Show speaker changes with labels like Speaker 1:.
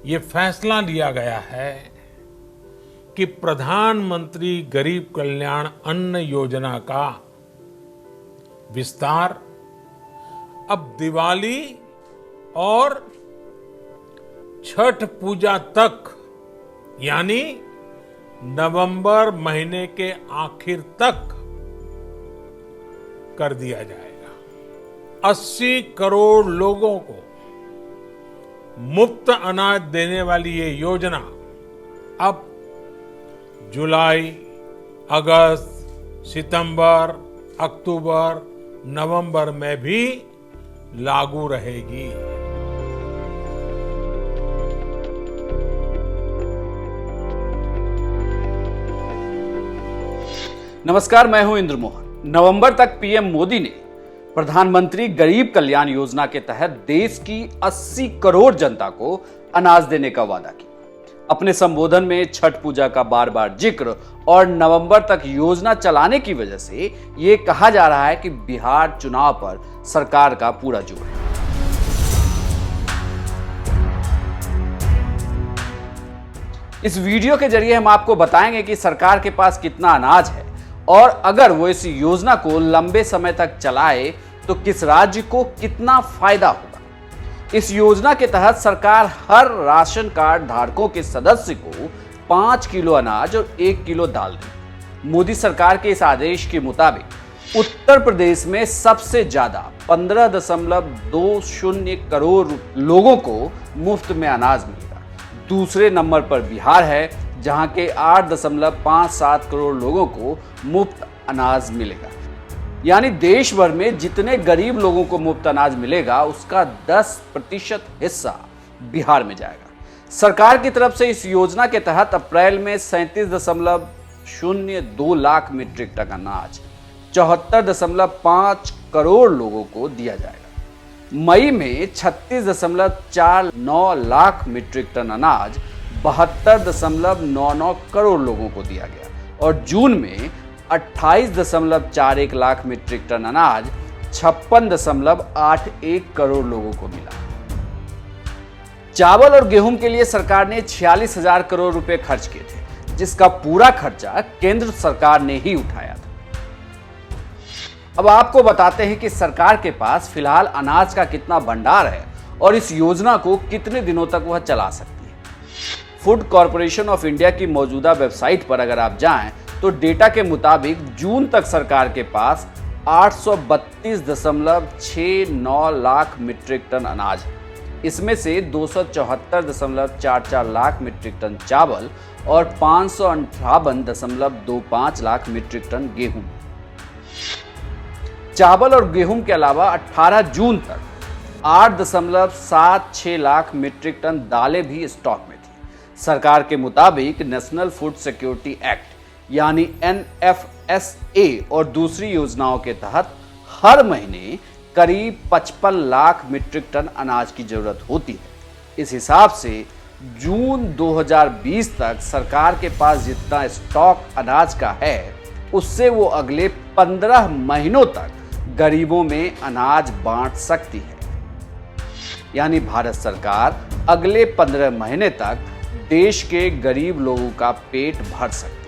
Speaker 1: ये फैसला लिया गया है कि प्रधानमंत्री गरीब कल्याण अन्न योजना का विस्तार अब दिवाली और छठ पूजा तक यानी नवंबर महीने के आखिर तक कर दिया जाएगा। 80 करोड़ लोगों को मुफ्त अनाज देने वाली ये योजना अब जुलाई, अगस्त, सितंबर, अक्टूबर, नवंबर में भी लागू रहेगी।
Speaker 2: नमस्कार, मैं हूं इंद्र मोहन। नवंबर तक पीएम मोदी ने प्रधानमंत्री गरीब कल्याण योजना के तहत देश की 80 करोड़ जनता को अनाज देने का वादा किया। अपने संबोधन में छठ पूजा का बार बार जिक्र और नवंबर तक योजना चलाने की वजह से ये कहा जा रहा है कि बिहार चुनाव पर सरकार का पूरा जोर है। इस वीडियो के जरिए हम आपको बताएंगे कि सरकार के पास कितना अनाज है और अगर वो इस योजना को लंबे समय तक चलाए तो किस राज्य को कितना फायदा होगा। इस योजना के तहत सरकार हर राशन कार्ड धारकों के सदस्य को 5 किलो अनाज और 1 किलो दाल देगी। मोदी सरकार के इस आदेश के मुताबिक उत्तर प्रदेश में सबसे ज्यादा 15.20 करोड़ लोगों को मुफ्त में अनाज मिलेगा। दूसरे नंबर पर बिहार है, जहां के 8.57 करोड़ लोगों को मुफ्त अनाज मिलेगा। यानी देश भर में जितने गरीब लोगों को मुफ्त अनाज मिलेगा उसका 10% हिस्सा बिहार में जाएगा। सरकार की तरफ से इस योजना के तहत अप्रैल में 37.02 लाख मीट्रिक टन अनाज 74.5 करोड़ लोगों को दिया जाएगा। मई में 36.49 लाख मीट्रिक टन अनाज 72.99 करोड़ लोगों को दिया गया और जून में 28.41 लाख मीट्रिक टन अनाज 56.81 करोड़ लोगों को मिला। चावल और गेहूं के लिए सरकार ने 46,000 करोड़ रुपए खर्च किए थे, जिसका पूरा खर्चा केंद्र सरकार ने ही उठाया था। अब आपको बताते हैं कि सरकार के पास फिलहाल अनाज का कितना भंडार है और इस योजना को कितने दिनों तक वह चला सकती है। फूड कॉरपोरेशन ऑफ इंडिया की मौजूदा वेबसाइट पर अगर आप जाएं तो डेटा के मुताबिक जून तक सरकार के पास 832.69 लाख मीट्रिक टन अनाज है। इसमें से 274.44 लाख मीट्रिक टन चावल और 558.25 लाख मीट्रिक टन गेहूं। चावल और गेहूं के अलावा 18 जून तक 8.76 लाख मीट्रिक टन दालें भी स्टॉक में थी। सरकार के मुताबिक नेशनल फूड सिक्योरिटी एक्ट यानी NFSA और दूसरी योजनाओं के तहत हर महीने करीब 55 लाख मीट्रिक टन अनाज की जरूरत होती है। इस हिसाब से जून 2020 तक सरकार के पास जितना स्टॉक अनाज का है उससे वो अगले 15 महीनों तक गरीबों में अनाज बांट सकती है। यानी भारत सरकार अगले 15 महीने तक देश के गरीब लोगों का पेट भर सकती है।